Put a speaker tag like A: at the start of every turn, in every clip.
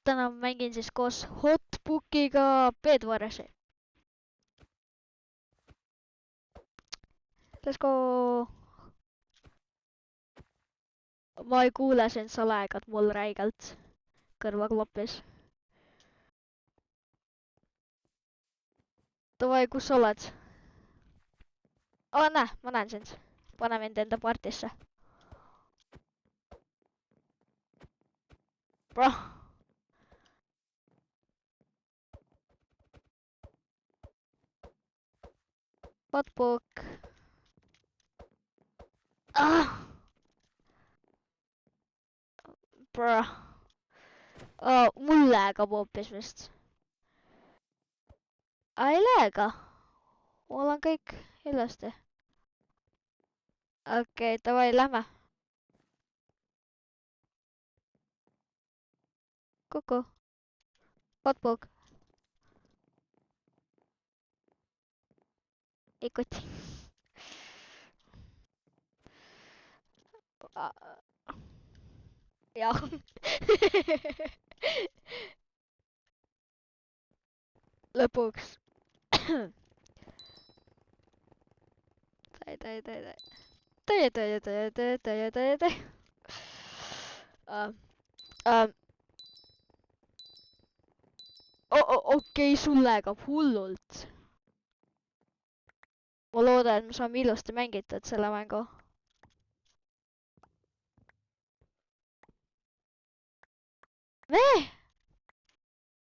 A: täna mängin siis koos Hotbookiga Bedwaresi. Let's go! Ma ei kuule sind, sa laegad mul räigelt kõrvaklapis. Davai, kus sa oled? Näe, ma näen sind. Pane mind enda partisse. Bro. Hotbook. Bro. Mul läägab hoopis vist. Ei lääga. Mul on kõik ilusti. Okei, davai, lähme. Kuku. Hotbook. Ikuti. Jah. Lõpuks. Okei, sul läheb hullult. Ma loodan, et me saame ilusti mängitud selle mängu.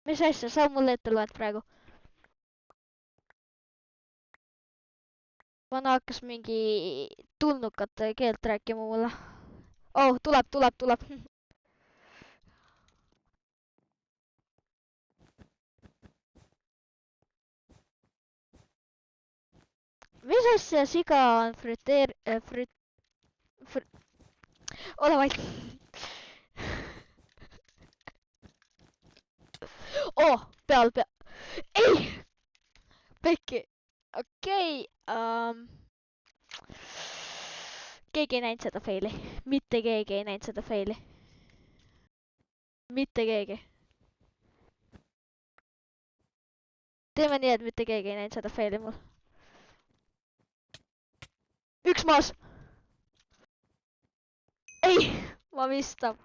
A: Mis asja, sa mulle ette loed praegu? Vana hakkas mingi tulnukate keelt rääkima mulle. Oh, tuleb. Mis asja, siga on ole vait. Oh, peal. Ei! Pekki. Okei. Keegi ei näinud seda faili. Mitte keegi ei näinud seda faili. Mitte keegi. Teeme nii, et mitte keegi ei näinud seda faili mul. Üks maas! Ei! Ma mistab.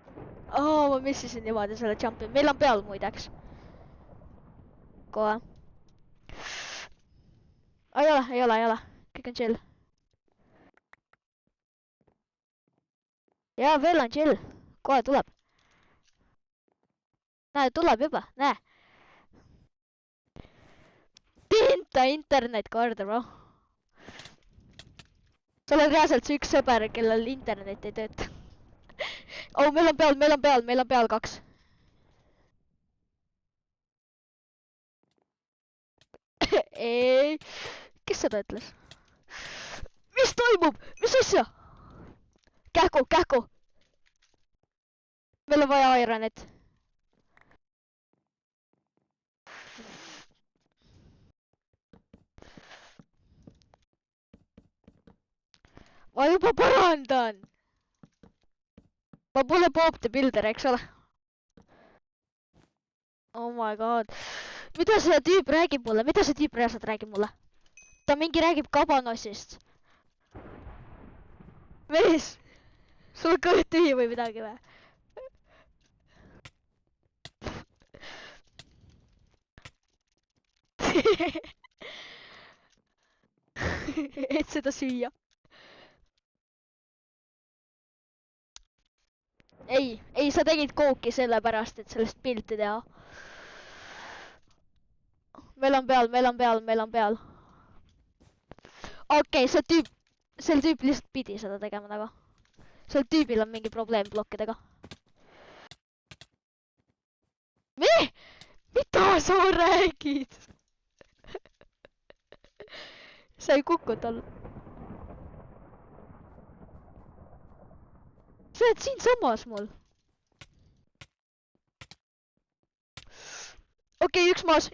A: Ma missisin niimoodi selle jumpi. Meil on peal muideks. Kohe. Ei ole. Kõik on chill. Jaa, veel on chill. Kohe tuleb. Näe, tuleb juba. Näe. Tinta internet korda, bro. Sa oled reaalselt see üks sõber, kellel internet ei tööta. Oh, meil on peal 2. Ei. Kes seda ütles? Mis toimub? Mis asja? Kähku. Meil on vaja Ironit. Ma juba parandan. Ma pole Bob the Builder, eks ole? Oh my god. Mida see tüüp räägib mulle? Mida see tüüp reaalselt räägib mulle? Ta mingi räägib kabanossist. Mees, sul on kõht tühi või midagi või? Et seda süüa. Ei, sa tegid kooki sellepärast, et sellest pilti teha. Meil on peal. Okei, see tüüp lihtsalt pidi seda tegema nagu. Sel tüübil on mingi probleem blokkidega. Mida sa räägid? Sa ei kukuta. Sa oled siinsamas mul. Okei, üks maas.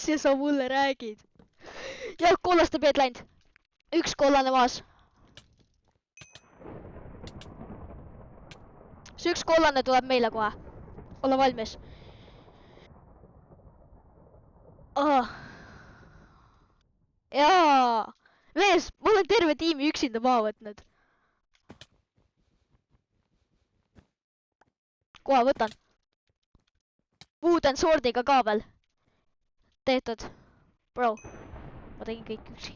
A: asja sa mulle räägid? Jah, kollaste peed läinud. Üks kollane maas. See üks kollane tuleb meile kohe. Olla valmis. Jaa. Mees, ma olen terve tiimi üksinda maha võtnud. Kohe võtan. Wooden Swordiga ka veel. Tehtud. Bro. Ma tegin kõik üksi.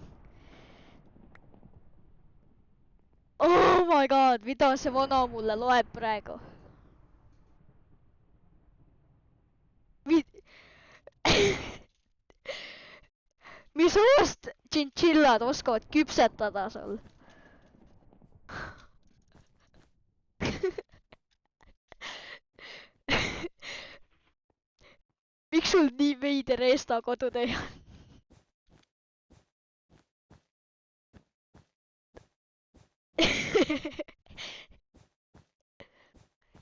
A: Oh my god, mida see vana mulle loeb praegu? Mis ajast tšintšillad oskavad küpsetada sul? Miks sul nii veider Eesta kodutöö on?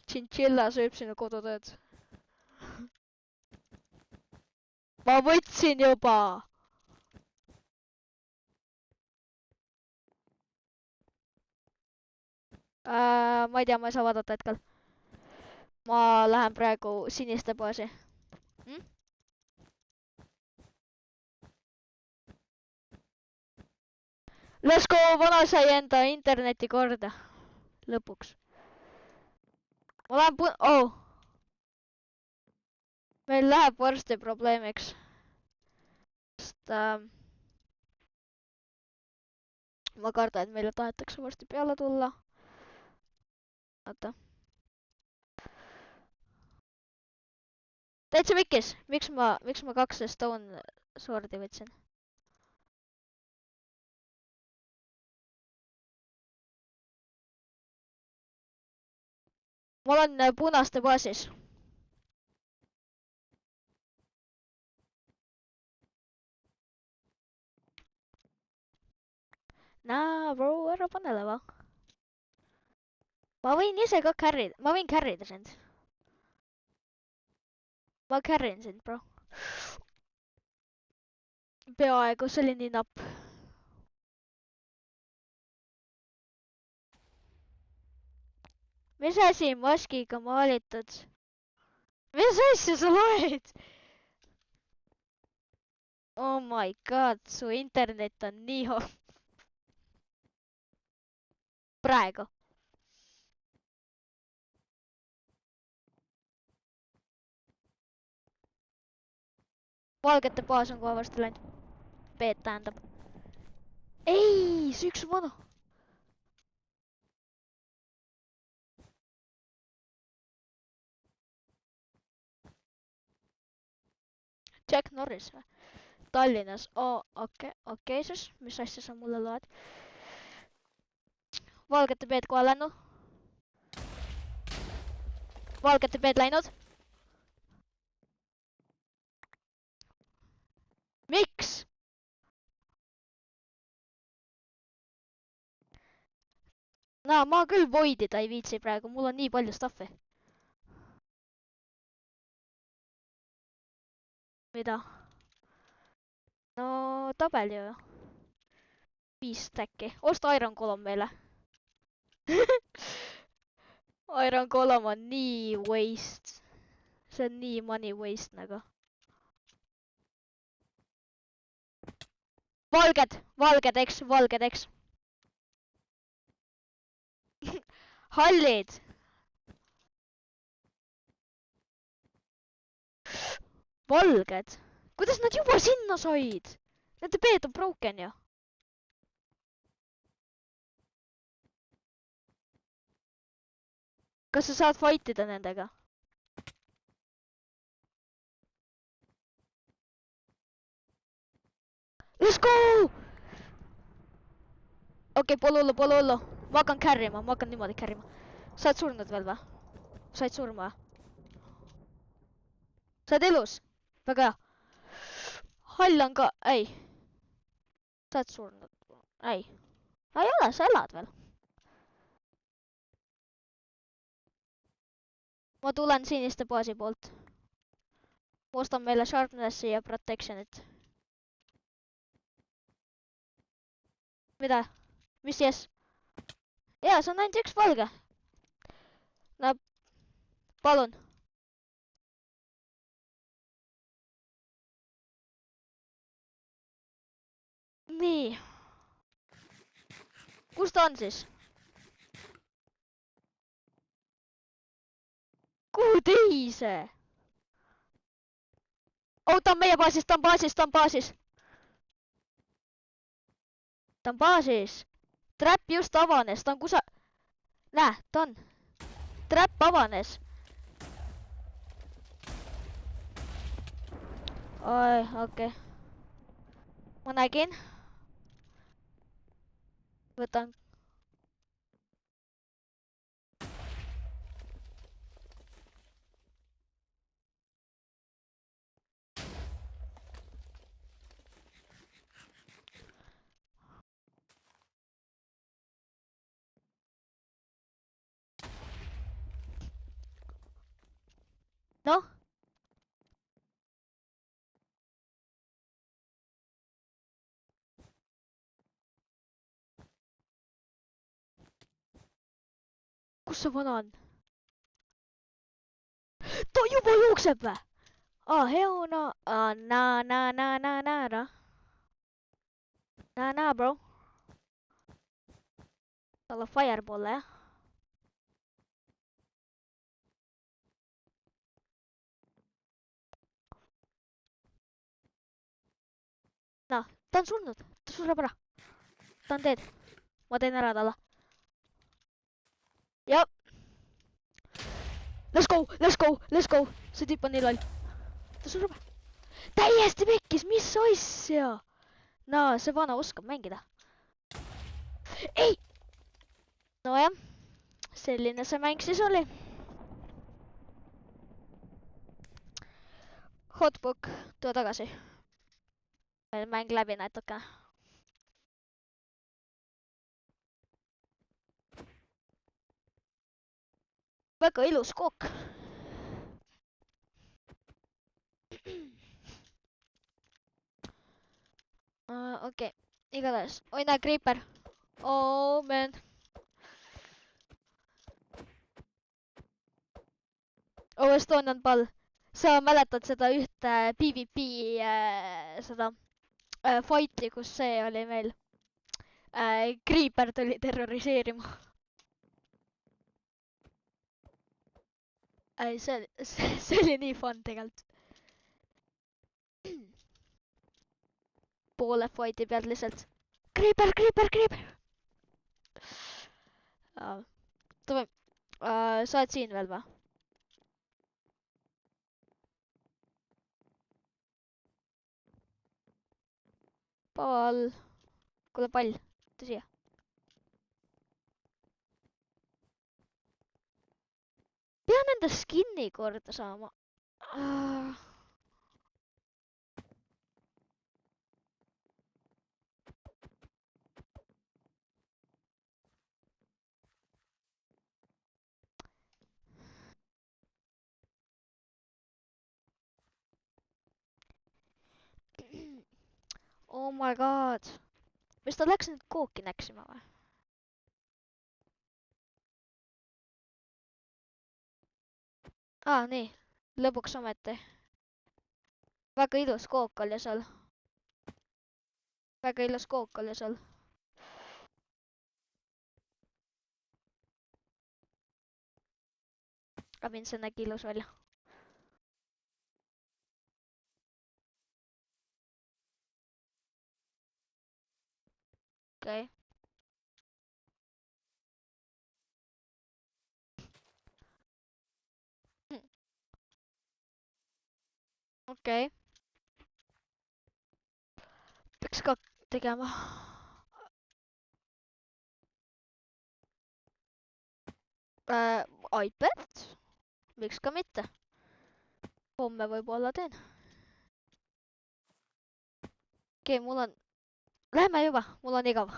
A: Tšintšilla sööb sinu kodutööd. Ma võtsin juba. Ma ei tea, ma ei saa vaadata hetkel. Ma lähen praegu siniste baasi. Let's go, vana sai enda interneti korda. Lõpuks. Ma lähen oh. Meil läheb varsti probleemiks. Sest ma kardan, et meile tahetakse varsti peale tulla. Oota. Täitsa mikkis. Miks ma 2 stone swordi võtsin? Ma olen punaste baasis. Naa, bro, ära pane leva. Ma võin ise ka carry'da. Ma võin carry'da sind. Ma carry'in sind, bro. Peaaegu, see oli nii napp. Mis asi maskiga maalitud? Mis asja sa loed? Oh my god, su internet on nii hopp. Praegu. Valgete baas on kohe varsti läinud. Peet tähendab. Ei, see üks vana. Jack Norris või? Tallinnas. Okei, siis. Mis asja sa mulle loed? Valgete peed kohe läinud. Valgete peed läinud. Miks? No, ma küll voidida ei viitsi praegu, mul on nii palju stuffi. Mida? No, tabel ju. 5 stacki. Osta Iron Column meile. Iron Column on nii waste. See on nii money waste nagu. Valged, eks. Hallid. Valged. Kuidas nad juba sinna said? Nende peed on broken ju. Kas sa saad fightida nendega? Let's go! Okei, pole hullu. Ma hakkan carry'ma, ma hakkan niimoodi carry'ma. Sa oled surnud veel või? Said surma või? Sa oled elus? Väga hea. Hall on ka, ei. Sa oled surnud. Ei. Ei ole, sa elad veel. Ma tulen siniste baasi poolt. Ma ostan meile Sharpnessi ja Protectionit. Mida? Mis yes? Jaa, see on ainult üks valge. No, palun. Nii. Kus ta on siis? Kuhu teise? Oh, ta on meie baasis, ta on baasis, ta on baasis. Ta on baasis. Trap just avanes, ta on kusa... Näe, ta on. Trap avanes. Oi, okei. Ma nägin. Võtan. Noh. Kus see vana on? Ta juba jookseb vä? Heuna. Na, bro. Tal on fireballe, jah. Noh, ta on surnud. Ta sureb ära. Ta on dead. Ma teen ära talle. Jah. Let's go, let's go, let's go. See tüüp on nii loll. Ta sureb. Täiesti pekkis, mis asja? Naa, see vana oskab mängida. Ei! Nojah, selline see mäng siis oli. Hotbook, tule tagasi. Meil mäng läbi natukene. Väga ilus kook. Okei, igatahes. Oi, näe, Creeper. Oh, man. Oh, Estonian pall. Sa mäletad seda ühte PvP seda fighti, kus see oli meil. Creeper tuli terroriseerima. See oli nii fun tegelikult. Poole fighti pealt lihtsalt. Creeper. Tule, sa oled siin veel või? Pall. Kuule, pall. Tule siia. Pean enda skinni korda saama. Oh my god. Mis ta läks nüüd kooki näksima või? Nii. Lõpuks ometi. Väga ilus kook oli seal. Väga ilus kook oli seal. Aga mind see nägi ilus välja. Okei. Okei. Peaks ka tegema. iPad? Miks ka mitte? Homme võib-olla teen. Okei, mul on... Lähme juba, mul on igav.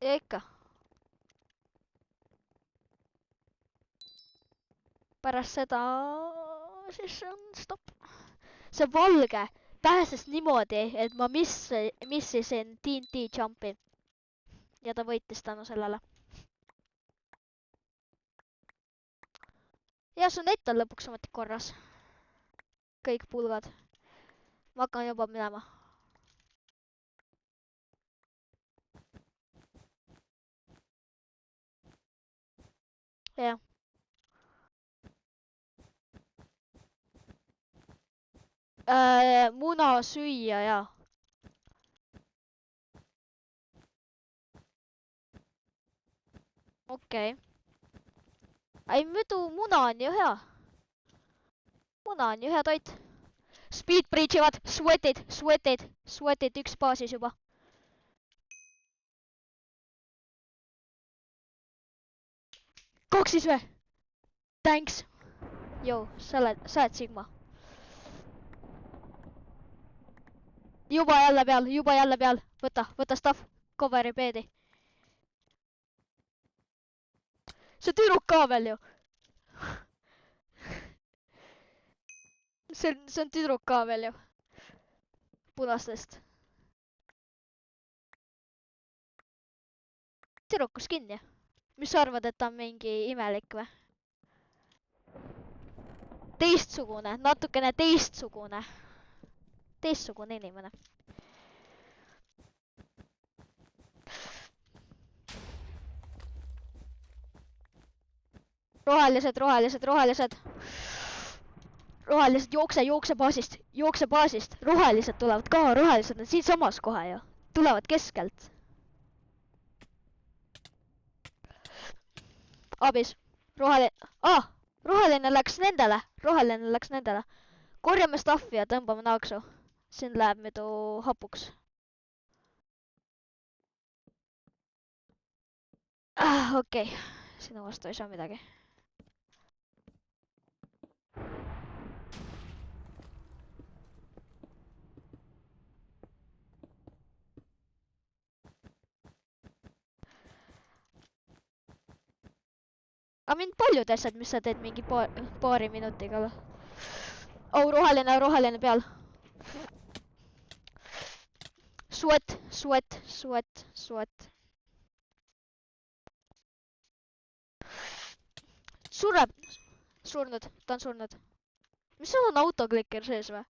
A: Ja ikka. Pärast seda siis on stopp. See valge pääses niimoodi, et ma missisin TNT jumpi. Ja ta võitis tänu sellele. Ja su net on lõpuks ometi korras. Kõik pulgad. Ma hakkan juba minema. Jah. Muna süüa ja. Okei. Ei muidu muna on ju hea. Muna on ju hea toit. Speed breach ivad, sweatid, üks baasis juba. Koksis või? Thanks. Joo, sa oled Sigma. Juba jälle peal. Võta stuff, coveri beedi. See tüdruk ka veel ju. See on tüdruk ka veel ju. Punastest. Tüdruku skin ju. Mis sa arvad, et ta on mingi imelik või? Teistsugune, natukene teistsugune. Teistsugune inimene. Rohelised, jookse baasist. Rohelised tulevad ka, rohelised on siinsamas kohe ju. Tulevad keskelt. Abis. Roheline läks nendele. Korjame staffi ja tõmbame naaksu. Siin läheb muidu hapuks. Okei. Sinu vastu ei saa midagi. Aga mind paljud asjad, mis sa teed mingi paari minutiga. Oh, roheline peal. Sweat. Surnud, ta on surnud. Mis sul on autoklikker sees või?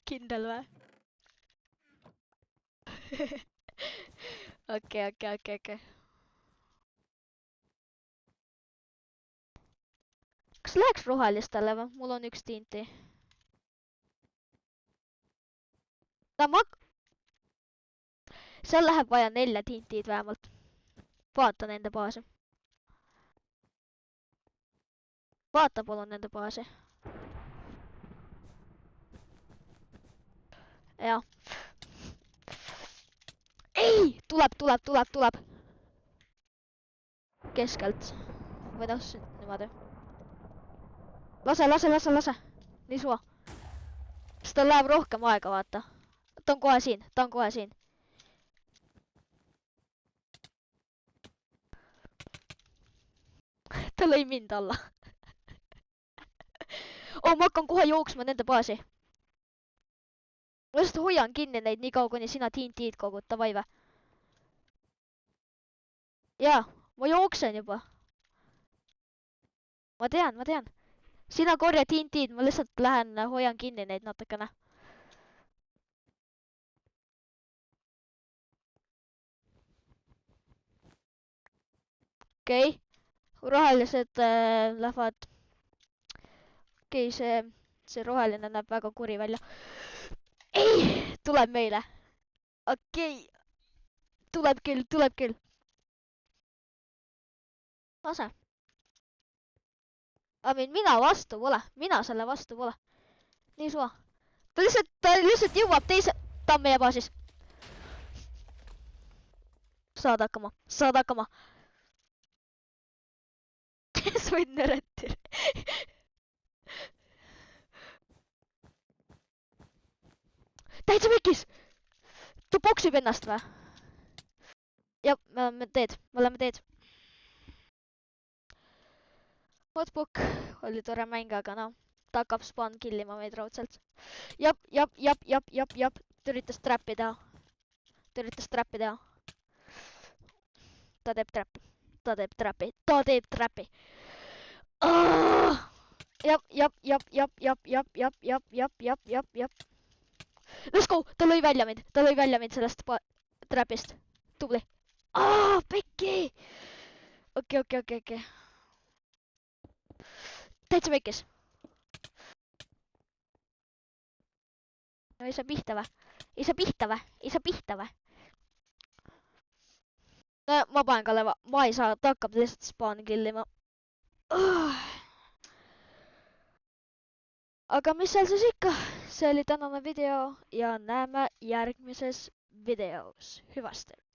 A: Kindel või? Okei. Kas läheks rohelistele või? Mul on üks tinti. Seal läheb vaja 4 tintid vähemalt. Vaata nende baasi. Vaata palun nende baasi. Jah. Ei! Tuleb. Keskelt. Või noh, niimoodi. Lase. Nii suva. Sest tal läheb rohkem aega, vaata. Ta on kohe siin. Ta lõi mind alla. Ma hakkan kohe jooksma nende baasi. Ma just hoian kinni neid nii kaua, kuni sina TNT-d kogud, davai või? Jaa, ma jooksen juba. Ma tean. Sina korja TNT-d, ma lihtsalt lähen hoian kinni neid natukene. Okei. Rohelised lähevad. Okei, see roheline näeb väga kuri välja. Ei, tuleb meile. Okei. Tuleb küll. Lase. Mina selle vastu pole. Nii suva. Ta lihtsalt jõuab ta on meie baasis. Saad hakkama. Kes võid neretir? Täitsa mikis! Ta poksib ennast või? Jep, me oleme teed. Notebook oli tore mäng, aga noh, ta hakkab spawn killima meid raudselt. Jap. Ta üritas trappi teha. Ta teeb trappi. Jap. Let's go! Ta lõi välja mind sellest trapist. Tubli. Pekki! Okei. Täitsa pekkis. No ei saa pihta vä? No ma panen ka leva. Ma ei saa, ta hakkab lihtsalt spawn killima. Aga mis seal siis ikka? See oli tänane video ja näeme järgmises videos. Hüvasti!